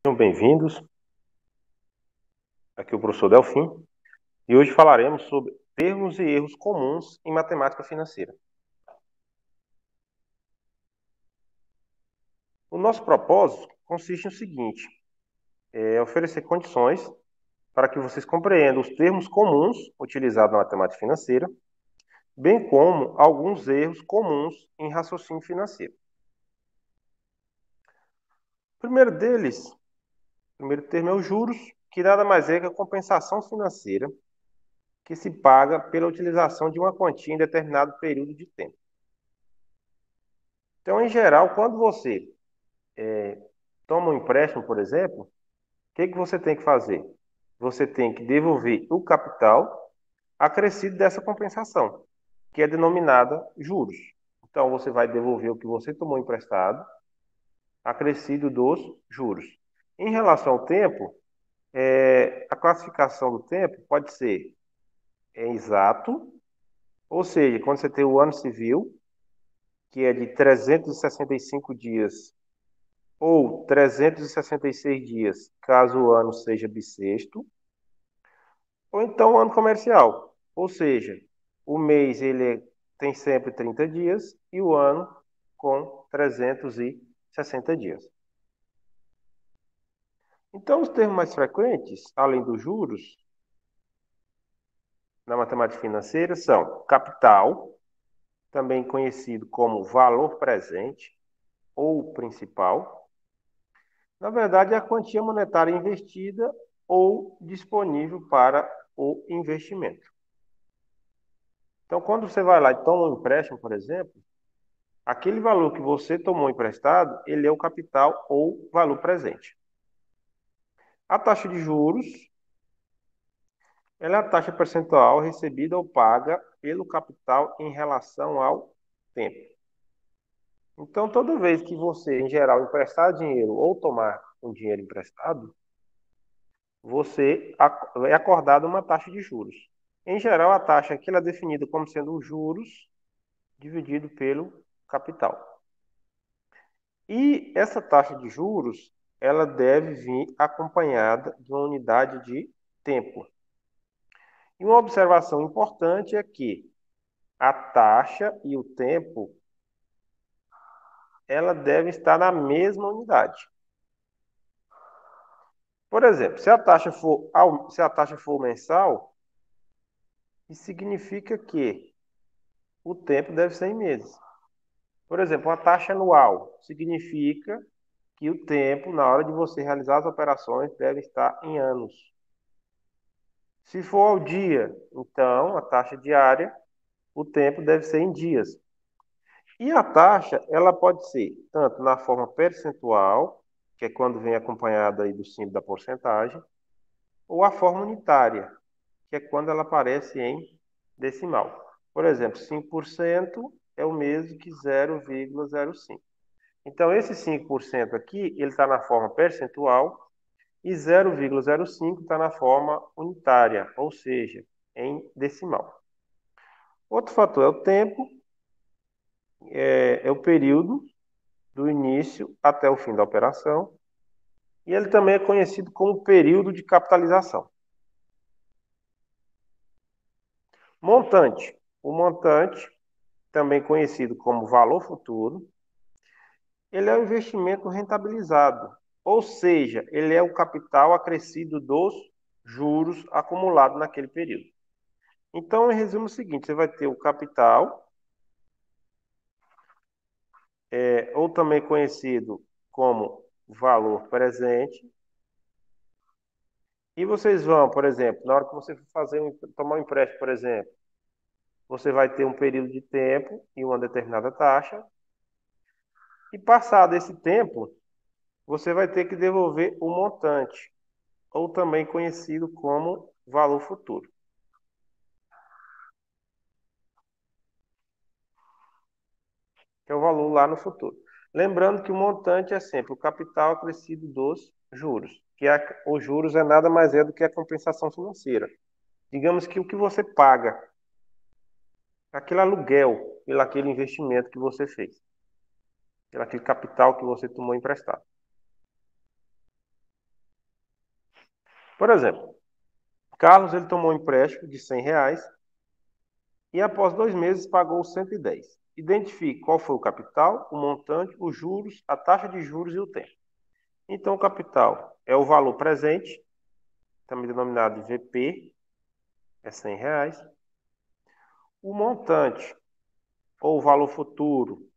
Sejam bem-vindos. Aqui é o professor Delfim e hoje falaremos sobre termos e erros comuns em matemática financeira. O nosso propósito consiste no seguinte: oferecer condições para que vocês compreendam os termos comuns utilizados na matemática financeira, bem como alguns erros comuns em raciocínio financeiro. O primeiro termo é os juros, que nada mais é que a compensação financeira que se paga pela utilização de uma quantia em determinado período de tempo. Então, em geral, quando você toma um empréstimo, por exemplo, o que você tem que fazer? Você tem que devolver o capital acrescido dessa compensação, que é denominada juros. Então, você vai devolver o que você tomou emprestado, acrescido dos juros. Em relação ao tempo, a classificação do tempo pode ser exato, ou seja, quando você tem o ano civil, que é de 365 dias ou 366 dias, caso o ano seja bissexto, ou então ano comercial, ou seja, o mês tem sempre 30 dias e o ano com 360 dias. Então, os termos mais frequentes, além dos juros, na matemática financeira são capital, também conhecido como valor presente ou principal. Na verdade, é a quantia monetária investida ou disponível para o investimento. Então, quando você vai lá e toma um empréstimo, por exemplo, aquele valor que você tomou emprestado, ele é o capital ou valor presente. A taxa de juros, ela é a taxa percentual recebida ou paga pelo capital em relação ao tempo. Então, toda vez que você, em geral, emprestar dinheiro ou tomar um dinheiro emprestado, você é acordado uma taxa de juros. Em geral, a taxa aqui é definida como sendo os juros dividido pelo capital. E essa taxa de juros, ela deve vir acompanhada de uma unidade de tempo. E uma observação importante é que a taxa e o tempo, ela deve estar na mesma unidade. Por exemplo, se a taxa for mensal, isso significa que o tempo deve ser em meses. Por exemplo, a taxa anual significa que o tempo, na hora de você realizar as operações, deve estar em anos. Se for ao dia, então, a taxa diária, o tempo deve ser em dias. E a taxa, ela pode ser tanto na forma percentual, que é quando vem acompanhada aí do símbolo da porcentagem, ou a forma unitária, que é quando ela aparece em decimal. Por exemplo, 5% é o mesmo que 0,05. Então, esse 5% aqui, ele está na forma percentual e 0,05 está na forma unitária, ou seja, em decimal. Outro fator é o tempo, é o período do início até o fim da operação, e ele também é conhecido como período de capitalização. Montante. O montante, também conhecido como valor futuro, ele é o investimento rentabilizado, ou seja, ele é o capital acrescido dos juros acumulados naquele período. Então, em resumo, é o seguinte: você vai ter o capital, ou também conhecido como valor presente, e vocês vão, por exemplo, na hora que você for tomar um empréstimo, por exemplo, você vai ter um período de tempo e uma determinada taxa, e passado esse tempo, você vai ter que devolver o montante, ou também conhecido como valor futuro, que é o valor lá no futuro. Lembrando que o montante é sempre o capital acrescido dos juros, que os juros é nada mais do que a compensação financeira. Digamos que o que você paga, aquele aluguel, pelo aquele investimento que você fez, pelo aquele capital que você tomou emprestado. Por exemplo, Carlos ele tomou um empréstimo de R$ 100 e após 2 meses pagou 110. Identifique qual foi o capital, o montante, os juros, a taxa de juros e o tempo. Então, o capital é o valor presente, também denominado de VP, é R$ 100. O montante, ou o valor futuro,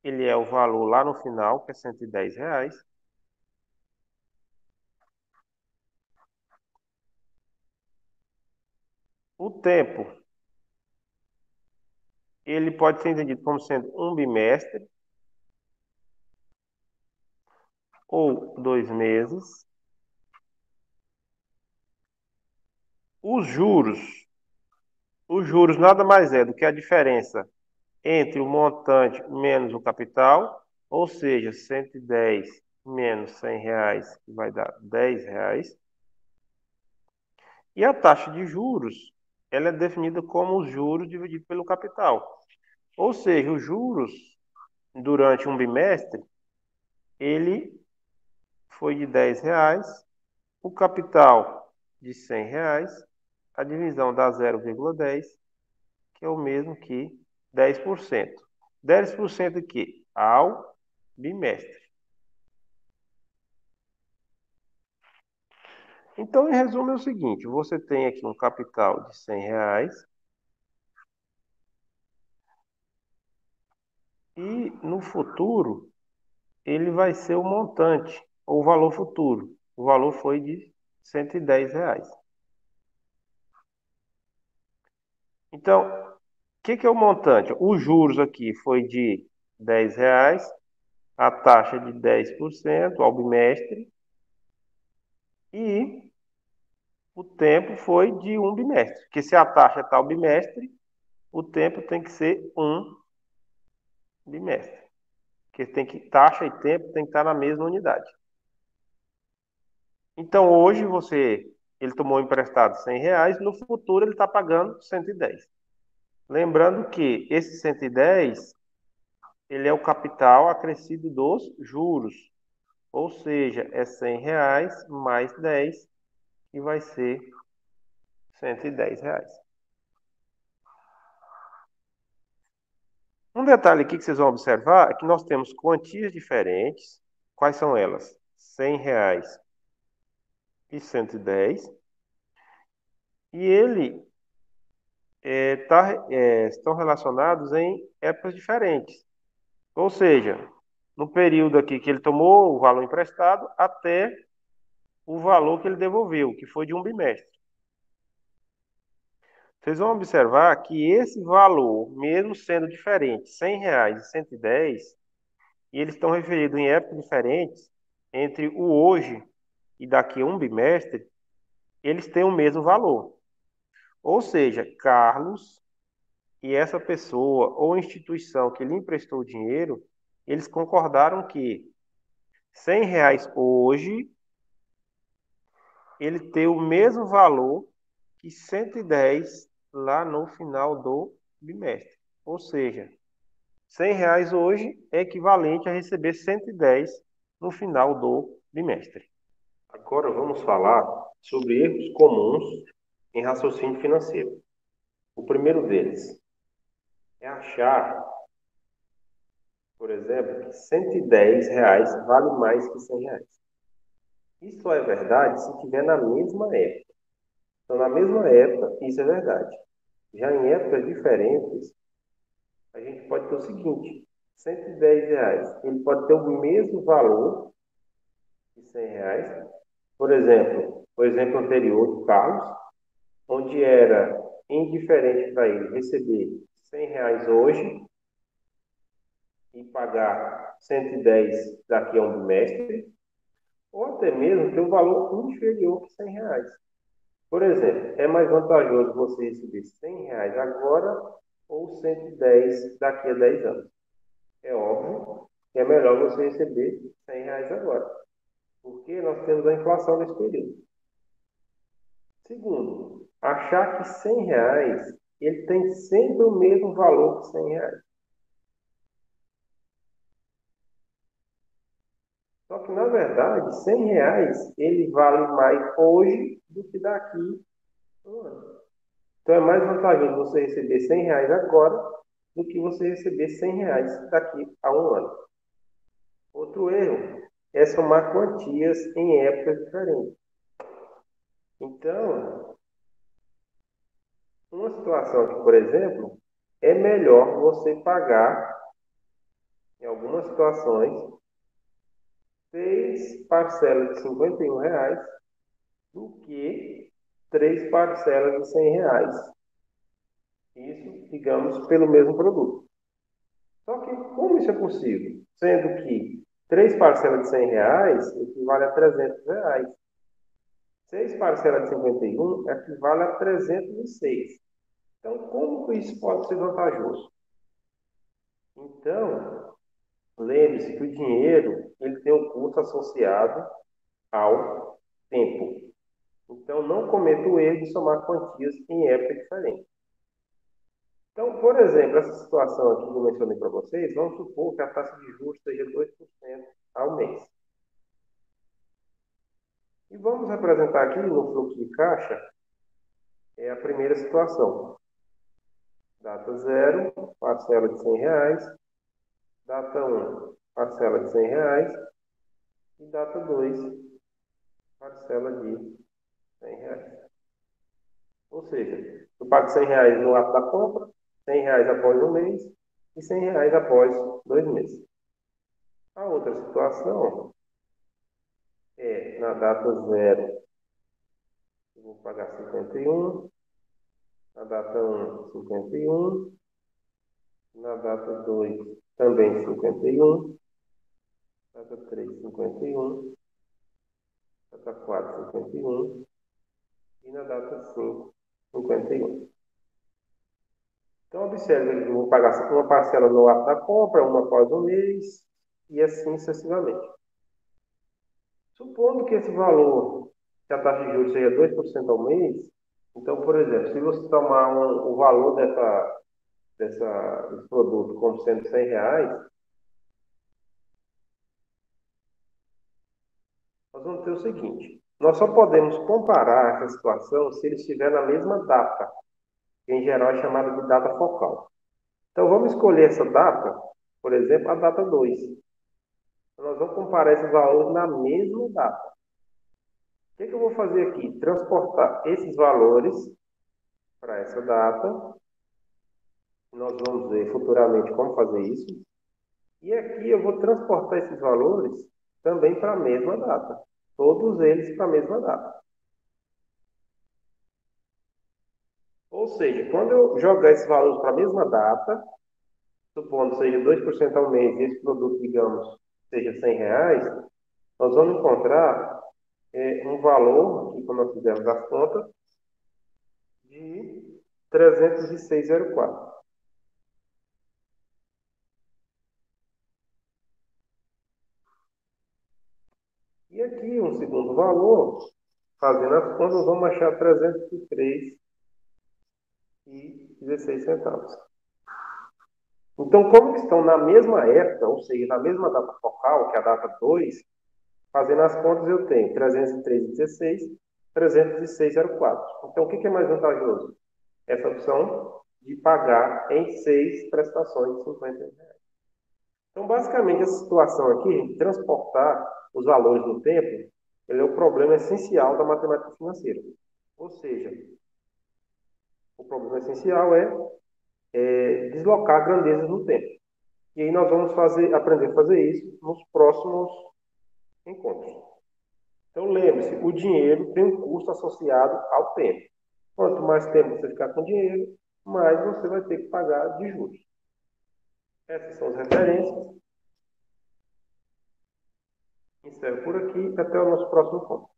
ele é o valor lá no final, que é R$ 110. O tempo, ele pode ser entendido como sendo um bimestre ou 2 meses. Os juros nada mais é do que a diferença entre o montante menos o capital, ou seja, 110 menos R$ 100, que vai dar R$ 10. E a taxa de juros, ela é definida como os juros dividido pelo capital. Ou seja, os juros durante um bimestre, ele foi de R$ 10, o capital de R$ 100, a divisão dá 0,10, que é o mesmo que 10%. 10% que ao bimestre. Então, em resumo, é o seguinte: você tem aqui um capital de R$ 100 e no futuro ele vai ser o montante, ou o valor futuro. O valor foi de R$ 110. Então, o que é o montante? Os juros aqui foi de R$ 10, a taxa de 10% ao bimestre e o tempo foi de um bimestre. Porque se a taxa está ao bimestre, o tempo tem que ser um bimestre. Porque taxa e tempo tem que estar na mesma unidade. Então hoje ele tomou emprestado R$ 100, no futuro ele está pagando 110. Lembrando que esse 110 ele é o capital acrescido dos juros. Ou seja, é R$ 100 mais 10, que vai ser R$ 110. Um detalhe aqui que vocês vão observar é que nós temos quantias diferentes. Quais são elas? R$ 100 e 110. E ele estão relacionados em épocas diferentes. Ou seja, no período aqui que ele tomou o valor emprestado até o valor que ele devolveu, que foi de um bimestre. Vocês vão observar que esse valor, mesmo sendo diferente, R$ 100 e 110, e eles estão referidos em épocas diferentes, entre o hoje e daqui a um bimestre, eles têm o mesmo valor. Ou seja, Carlos e essa pessoa ou instituição que lhe emprestou o dinheiro, eles concordaram que R$ 100 hoje, ele tem o mesmo valor que 110 lá no final do bimestre. Ou seja, R$ 100 hoje é equivalente a receber 110 no final do bimestre. Agora vamos falar sobre erros comuns em raciocínio financeiro. O primeiro deles é achar, por exemplo, que R$ 110 vale mais que R$ 100. Isso só é verdade se estiver na mesma época. Então, na mesma época, isso é verdade. Já em épocas diferentes, a gente pode ter o seguinte: R$ 110, ele pode ter o mesmo valor de R$ 100. Por exemplo, o exemplo anterior do Carlos, onde era indiferente para ele receber R$ 100 hoje e pagar 110 daqui a um bimestre, ou até mesmo ter um valor inferior que R$ 100. Por exemplo, é mais vantajoso você receber R$ 100 agora ou 110 daqui a 10 anos? É óbvio que é melhor você receber R$ 100 agora, porque nós temos a inflação nesse período. Segundo, achar que R$ 100 ele tem sempre o mesmo valor que R$ 100. Só que, na verdade, R$ 100 ele vale mais hoje do que daqui a um ano. Então é mais vantajoso você receber R$ 100 agora do que você receber R$ 100 daqui a um ano. Outro erro é somar quantias em épocas diferentes. Então, uma situação aqui, por exemplo, é melhor você pagar, em algumas situações, 6 parcelas de R$ 51 do que 3 parcelas de R$ 100. Isso, digamos, pelo mesmo produto. Só que como isso é possível? Sendo que 3 parcelas de R$ 100 equivale a R$ 300. 6 parcelas de 51 equivale a 306. Então, como que isso pode ser vantajoso? Então, lembre-se que o dinheiro ele tem um custo associado ao tempo. Então, não cometa o erro de somar quantias em época diferente. Então, por exemplo, essa situação aqui que eu mencionei para vocês, vamos supor que a taxa de juros seja 2% ao mês. E vamos representar aqui no fluxo de caixa a primeira situação. Data 0, parcela de R$ 100. Data 1, parcela de R$ 100. E data 2, parcela de R$ 100. Ou seja, eu pago R$ 100 no ato da compra, R$ 100 após um mês e R$ 100 após 2 meses. A outra situação é na data 0, eu vou pagar 51, na data 1, 51, na data 2, também 51, data 3, 51, data 4, 51 e na data 5, 51. Então, observe, eu vou pagar uma parcela no ato da compra, uma após um mês e assim sucessivamente. Supondo que esse valor, que a taxa de juros seja 2% ao mês, então, por exemplo, se você tomar o valor desse produto como sendo R$ 100, nós vamos ter o seguinte: nós só podemos comparar essa situação se ele estiver na mesma data, que em geral é chamada de data focal. Então, vamos escolher essa data, por exemplo, a data 2. Nós vamos comparar esses valores na mesma data. O que eu vou fazer aqui? Transportar esses valores para essa data. Nós vamos ver futuramente como fazer isso. E aqui eu vou transportar esses valores também para a mesma data. Todos eles para a mesma data. Ou seja, quando eu jogar esses valores para a mesma data, supondo seja 2% ao mês e esse produto, digamos, seja R$ 100, nós vamos encontrar um valor, aqui como nós fizemos as contas, de 306,04. E aqui um segundo valor, fazendo as contas, vamos achar 303,16 centavos. Então, como eles estão na mesma época, ou seja, na mesma data focal, que é a data 2, fazendo as contas eu tenho 303,16, 306,04. Então, o que é mais vantajoso? Essa opção de pagar em 6 prestações de R$ 50. Então, basicamente, essa situação aqui, transportar os valores no tempo, ele é o problema essencial da matemática financeira. Ou seja, o problema essencial é deslocar grandezas no tempo. E aí nós vamos aprender a fazer isso nos próximos encontros. Então, lembre-se, o dinheiro tem um custo associado ao tempo. Quanto mais tempo você ficar com dinheiro, mais você vai ter que pagar de juros. Essas são as referências. Encerro por aqui. Até o nosso próximo encontro.